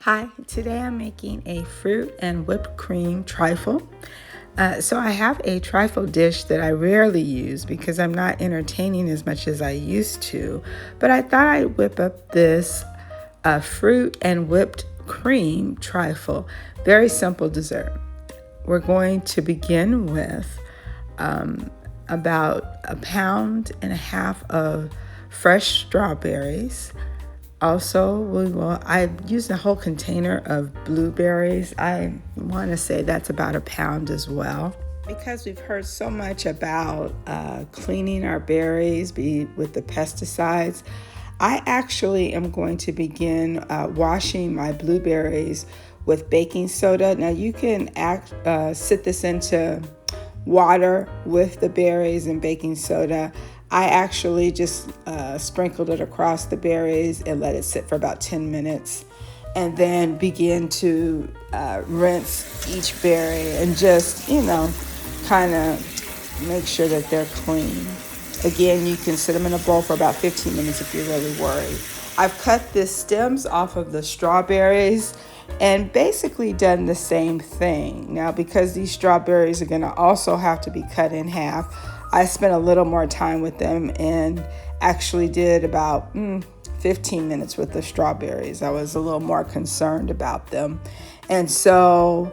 Hi, today I'm making a fruit and whipped cream trifle. So I have a trifle dish that I rarely use because I'm not entertaining as much as I used to, but I thought I'd whip up this fruit and whipped cream trifle. Very simple dessert. We're going to begin with about 1.5 pounds of fresh strawberries. Also, I used a whole container of blueberries. I want to say that's about 1 pound as well. Because we've heard so much about cleaning our berries with the pesticides, I actually am going to begin washing my blueberries with baking soda. Now you can sit this into water with the berries and baking soda. I actually just sprinkled it across the berries and let it sit for about 10 minutes and then begin to rinse each berry and just, kind of make sure that they're clean. Again, you can sit them in a bowl for about 15 minutes if you're really worried. I've cut the stems off of the strawberries and basically done the same thing. Now, because these strawberries are going to also have to be cut in half, I spent a little more time with them and actually did about 15 minutes with the strawberries. I was a little more concerned about them. And so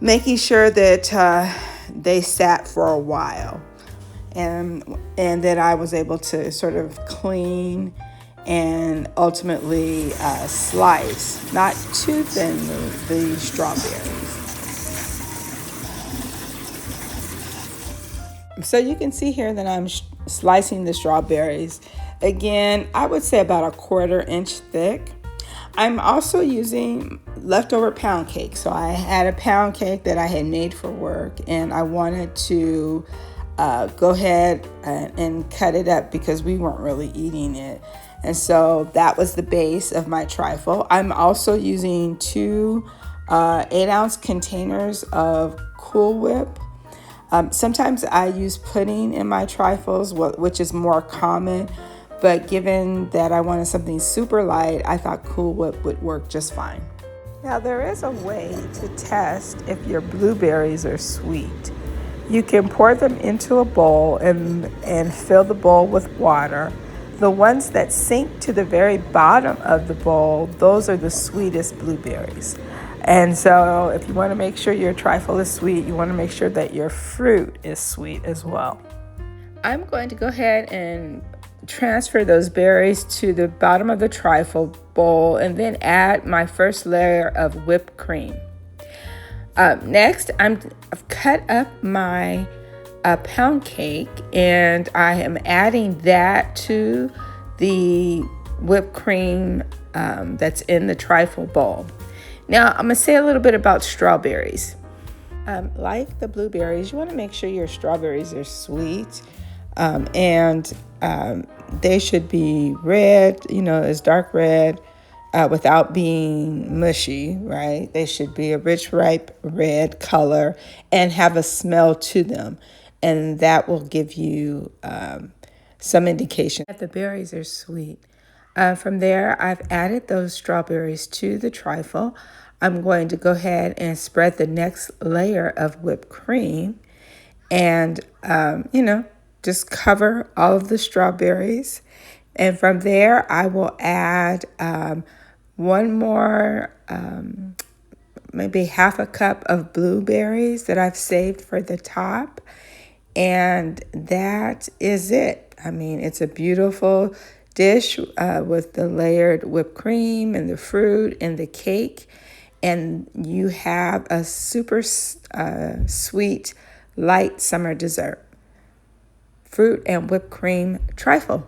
making sure that they sat for a while and that I was able to sort of clean and ultimately slice, not too thinly, the strawberries. So you can see here that I'm slicing the strawberries. Again, I would say about 1/4 inch thick. I'm also using leftover pound cake. So I had a pound cake that I had made for work and I wanted to go ahead and cut it up because we weren't really eating it. And so that was the base of my trifle. I'm also using two 8-ounce containers of Cool Whip. Sometimes I use pudding in my trifles, which is more common, but given that I wanted something super light, I thought Cool Whip would work just fine. Now there is a way to test if your blueberries are sweet. You can pour them into a bowl and fill the bowl with water. The ones that sink to the very bottom of the bowl, those are the sweetest blueberries. And so if you want to make sure your trifle is sweet, you want to make sure that your fruit is sweet as well. I'm going to go ahead and transfer those berries to the bottom of the trifle bowl and then add my first layer of whipped cream. Next, I've cut up my pound cake and I am adding that to the whipped cream that's in the trifle bowl. Now, I'm going to say a little bit about strawberries. Like the blueberries, you want to make sure your strawberries are sweet and they should be red, as dark red without being mushy, right? They should be a rich, ripe red color and have a smell to them. And that will give you some indication that the berries are sweet. From there, I've added those strawberries to the trifle. I'm going to go ahead and spread the next layer of whipped cream and, just cover all of the strawberries. And from there, I will add one more, maybe 1/2 cup of blueberries that I've saved for the top. And that is it. I mean, it's a beautiful dish with the layered whipped cream and the fruit and the cake. And you have a super sweet, light summer dessert. Fruit and whipped cream trifle.